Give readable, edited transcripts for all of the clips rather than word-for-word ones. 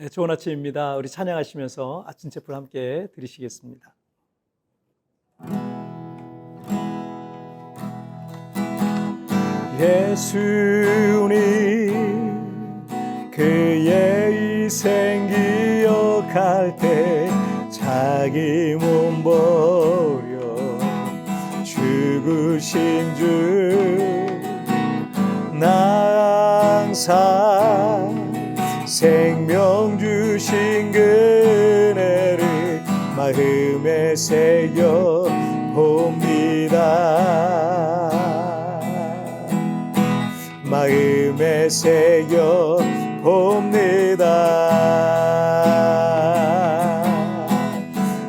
네, 좋은 아침입니다. 우리 찬양하시면서 아침 제풀 함께 드리시겠습니다. 예수님 그의 희생 기억할 때 자기 몸 버려 죽으신 줄 나 항상 생명 주신 그네를 마음에 새겨 봅니다. 마음에 새겨 봅니다.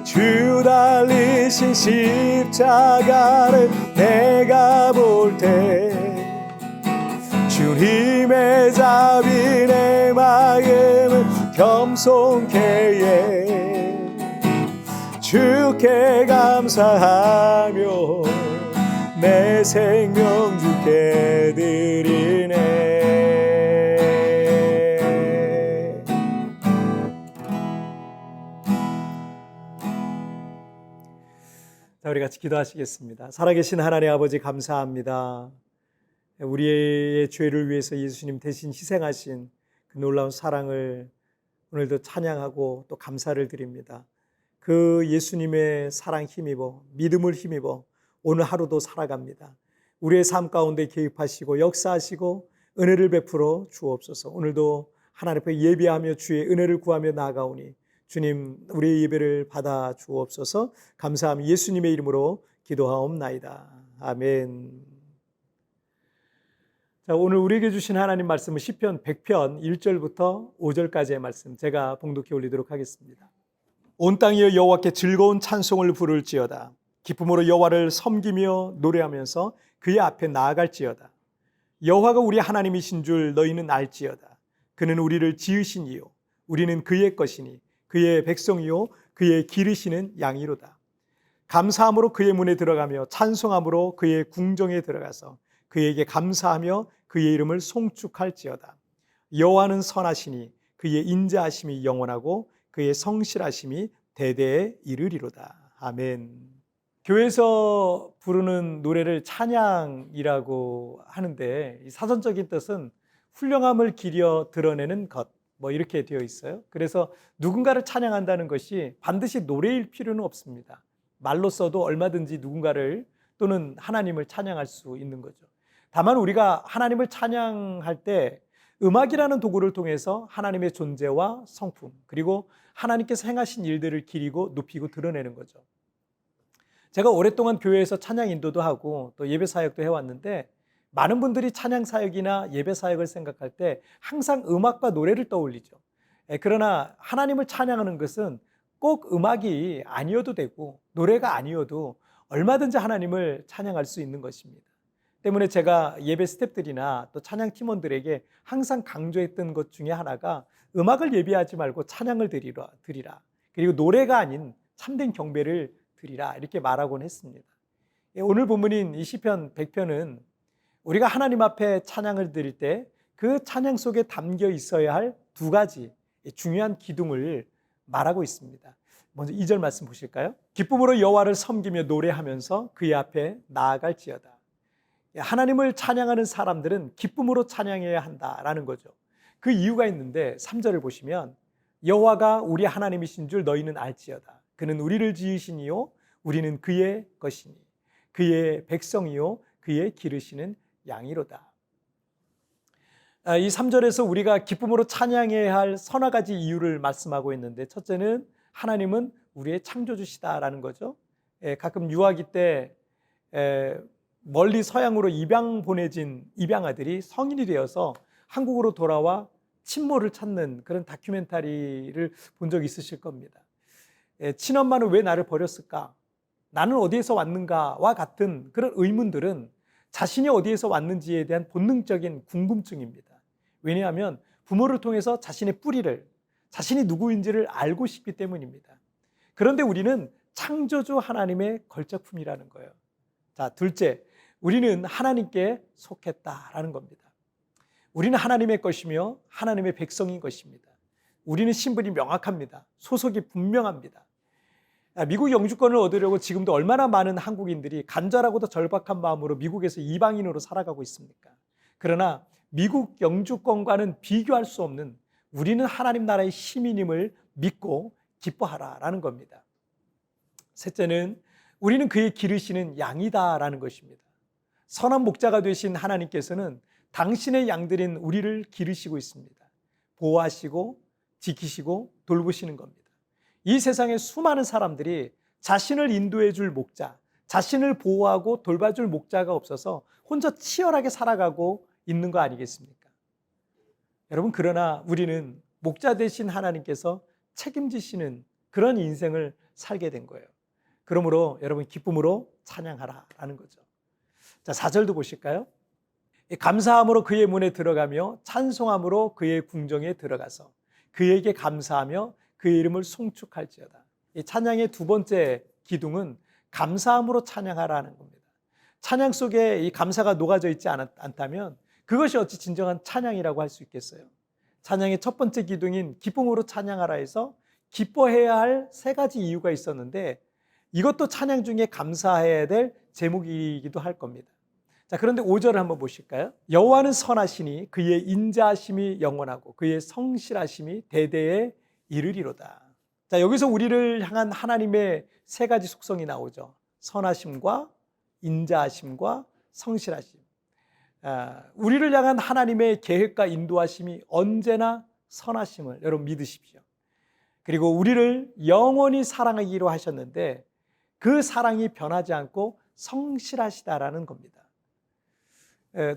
주 달리신 십자가를 내가 볼 때 주님의 자비 내 마음을 겸손케 해 주께 감사하며 내 생명 주께 드리네. 자, 우리 같이 기도하시겠습니다. 살아계신 하나님 아버지 감사합니다. 우리의 죄를 위해서 예수님 대신 희생하신 그 놀라운 사랑을 오늘도 찬양하고 또 감사를 드립니다. 그 예수님의 사랑 힘입어 믿음을 힘입어 오늘 하루도 살아갑니다. 우리의 삶 가운데 개입하시고 역사하시고 은혜를 베풀어 주옵소서. 오늘도 하나님 앞에 예배하며 주의 은혜를 구하며 나아가오니 주님 우리의 예배를 받아 주옵소서. 감사하며 예수님의 이름으로 기도하옵나이다. 아멘. 자, 오늘 우리에게 주신 하나님 말씀은 시편 100편 1절부터 5절까지의 말씀 제가 봉독해 올리도록 하겠습니다. 온 땅이여 여호와께 즐거운 찬송을 부를지어다. 기쁨으로 여호와를 섬기며 노래하면서 그의 앞에 나아갈지어다. 여호와가 우리 하나님이신 줄 너희는 알지어다. 그는 우리를 지으신 이요 우리는 그의 것이니 그의 백성이요 그의 기르시는 양이로다. 감사함으로 그의 문에 들어가며 찬송함으로 그의 궁정에 들어가서 그에게 감사하며 그의 이름을 송축할지어다. 여호와는 선하시니 그의 인자하심이 영원하고 그의 성실하심이 대대에 이르리로다. 아멘. 교회에서 부르는 노래를 찬양이라고 하는데 사전적인 뜻은 훌륭함을 기려 드러내는 것 이렇게 되어 있어요. 그래서 누군가를 찬양한다는 것이 반드시 노래일 필요는 없습니다. 말로써도 얼마든지 누군가를 또는 하나님을 찬양할 수 있는 거죠. 다만 우리가 하나님을 찬양할 때 음악이라는 도구를 통해서 하나님의 존재와 성품 그리고 하나님께서 행하신 일들을 기리고 높이고 드러내는 거죠. 제가 오랫동안 교회에서 찬양 인도도 하고 또 예배 사역도 해왔는데 많은 분들이 찬양 사역이나 예배 사역을 생각할 때 항상 음악과 노래를 떠올리죠. 그러나 하나님을 찬양하는 것은 꼭 음악이 아니어도 되고 노래가 아니어도 얼마든지 하나님을 찬양할 수 있는 것입니다. 때문에 제가 예배 스태프들이나 또 찬양 팀원들에게 항상 강조했던 것 중에 하나가 음악을 예배하지 말고 찬양을 드리라. 그리고 노래가 아닌 참된 경배를 드리라 이렇게 말하곤 했습니다. 오늘 본문인 이 시편 100편은 우리가 하나님 앞에 찬양을 드릴 때 그 찬양 속에 담겨 있어야 할 두 가지 중요한 기둥을 말하고 있습니다. 먼저 2절 말씀 보실까요? 기쁨으로 여호와를 섬기며 노래하면서 그의 앞에 나아갈지어다. 하나님을 찬양하는 사람들은 기쁨으로 찬양해야 한다라는 거죠. 그 이유가 있는데 3절을 보시면 여호와가 우리 하나님이신 줄 너희는 알지어다. 그는 우리를 지으신 이요 우리는 그의 것이니 그의 백성이요 그의 기르시는 양이로다. 이 3절에서 우리가 기쁨으로 찬양해야 할 서너 가지 이유를 말씀하고 있는데 첫째는 하나님은 우리의 창조주시다라는 거죠. 가끔 유아기 때 멀리 서양으로 입양 보내진 입양아들이 성인이 되어서 한국으로 돌아와 친모를 찾는 그런 다큐멘터리를 본 적이 있으실 겁니다. 친엄마는 왜 나를 버렸을까? 나는 어디에서 왔는가와 같은 그런 의문들은 자신이 어디에서 왔는지에 대한 본능적인 궁금증입니다. 왜냐하면 부모를 통해서 자신의 뿌리를, 자신이 누구인지를 알고 싶기 때문입니다. 그런데 우리는 창조주 하나님의 걸작품이라는 거예요. 자, 둘째, 우리는 하나님께 속했다라는 겁니다. 우리는 하나님의 것이며 하나님의 백성인 것입니다. 우리는 신분이 명확합니다. 소속이 분명합니다. 미국 영주권을 얻으려고 지금도 얼마나 많은 한국인들이 간절하고도 절박한 마음으로 미국에서 이방인으로 살아가고 있습니까? 그러나 미국 영주권과는 비교할 수 없는 우리는 하나님 나라의 시민임을 믿고 기뻐하라라는 겁니다. 셋째는 우리는 그의 기르시는 양이다라는 것입니다. 선한 목자가 되신 하나님께서는 당신의 양들인 우리를 기르시고 있습니다. 보호하시고 지키시고 돌보시는 겁니다. 이 세상에 수많은 사람들이 자신을 인도해 줄 목자, 자신을 보호하고 돌봐줄 목자가 없어서 혼자 치열하게 살아가고 있는 거 아니겠습니까? 여러분, 그러나 우리는 목자 되신 하나님께서 책임지시는 그런 인생을 살게 된 거예요. 그러므로 여러분 기쁨으로 찬양하라라는 거죠. 자, 4절도 보실까요? 감사함으로 그의 문에 들어가며 찬송함으로 그의 궁정에 들어가서 그에게 감사하며 그의 이름을 송축할지어다. 이 찬양의 두 번째 기둥은 감사함으로 찬양하라는 겁니다. 찬양 속에 이 감사가 녹아져 있지 않다면 그것이 어찌 진정한 찬양이라고 할 수 있겠어요? 찬양의 첫 번째 기둥인 기쁨으로 찬양하라 해서 기뻐해야 할 세 가지 이유가 있었는데 이것도 찬양 중에 감사해야 될 제목이기도 할 겁니다. 자, 그런데 5절을 한번 보실까요? 여호와는 선하시니 그의 인자하심이 영원하고 그의 성실하심이 대대에 이르리로다. 자, 여기서 우리를 향한 하나님의 세 가지 속성이 나오죠. 선하심과 인자하심과 성실하심. 우리를 향한 하나님의 계획과 인도하심이 언제나 선하심을 여러분 믿으십시오. 그리고 우리를 영원히 사랑하기로 하셨는데 그 사랑이 변하지 않고 성실하시다라는 겁니다.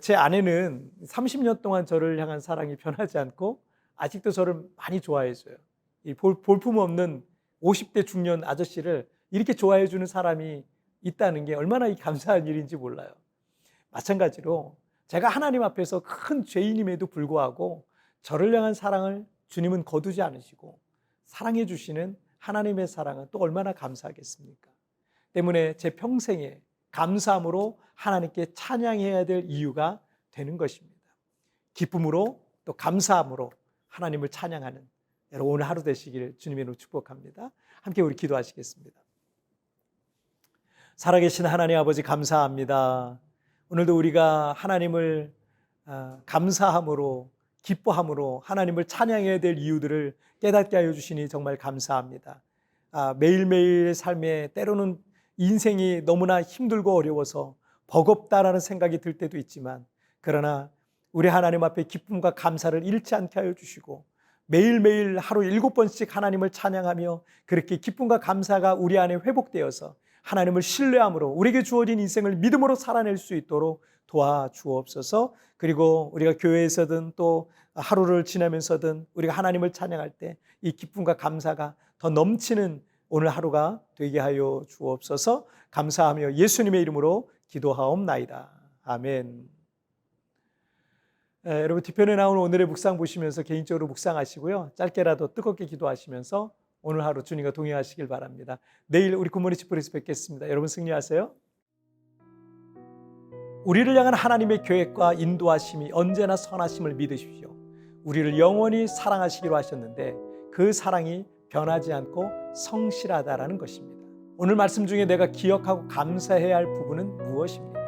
제 아내는 30년 동안 저를 향한 사랑이 변하지 않고 아직도 저를 많이 좋아해줘요. 이 볼품없는 50대 중년 아저씨를 이렇게 좋아해주는 사람이 있다는 게 얼마나 감사한 일인지 몰라요. 마찬가지로 제가 하나님 앞에서 큰 죄인임에도 불구하고 저를 향한 사랑을 주님은 거두지 않으시고 사랑해 주시는 하나님의 사랑은 또 얼마나 감사하겠습니까? 때문에 제 평생에 감사함으로 하나님께 찬양해야 될 이유가 되는 것입니다. 기쁨으로 또 감사함으로 하나님을 찬양하는 여러분 오늘 하루 되시기를 주님의 이름으로 축복합니다. 함께 우리 기도하시겠습니다. 살아계신 하나님 아버지 감사합니다. 오늘도 우리가 하나님을 감사함으로 기뻐함으로 하나님을 찬양해야 될 이유들을 깨닫게 하여 주시니 정말 감사합니다. 매일매일의 삶에 때로는 인생이 너무나 힘들고 어려워서 버겁다라는 생각이 들 때도 있지만 그러나 우리 하나님 앞에 기쁨과 감사를 잃지 않게 하여 주시고 매일매일 하루 7번씩 하나님을 찬양하며 그렇게 기쁨과 감사가 우리 안에 회복되어서 하나님을 신뢰함으로 우리에게 주어진 인생을 믿음으로 살아낼 수 있도록 도와주옵소서. 그리고 우리가 교회에서든 또 하루를 지나면서든 우리가 하나님을 찬양할 때 이 기쁨과 감사가 더 넘치는 오늘 하루가 되게 하여 주옵소서. 감사하며 예수님의 이름으로 기도하옵나이다. 아멘. 여러분 뒤편에 나온 오늘의 묵상 보시면서 개인적으로 묵상하시고요. 짧게라도 뜨겁게 기도하시면서 오늘 하루 주님과 동행하시길 바랍니다. 내일 우리 굿모닝 치프에서 뵙겠습니다. 여러분 승리하세요. 우리를 향한 하나님의 계획과 인도하심이 언제나 선하심을 믿으십시오. 우리를 영원히 사랑하시기로 하셨는데 그 사랑이 변하지 않고 성실하다라는 것입니다. 오늘 말씀 중에 내가 기억하고 감사해야 할 부분은 무엇입니까?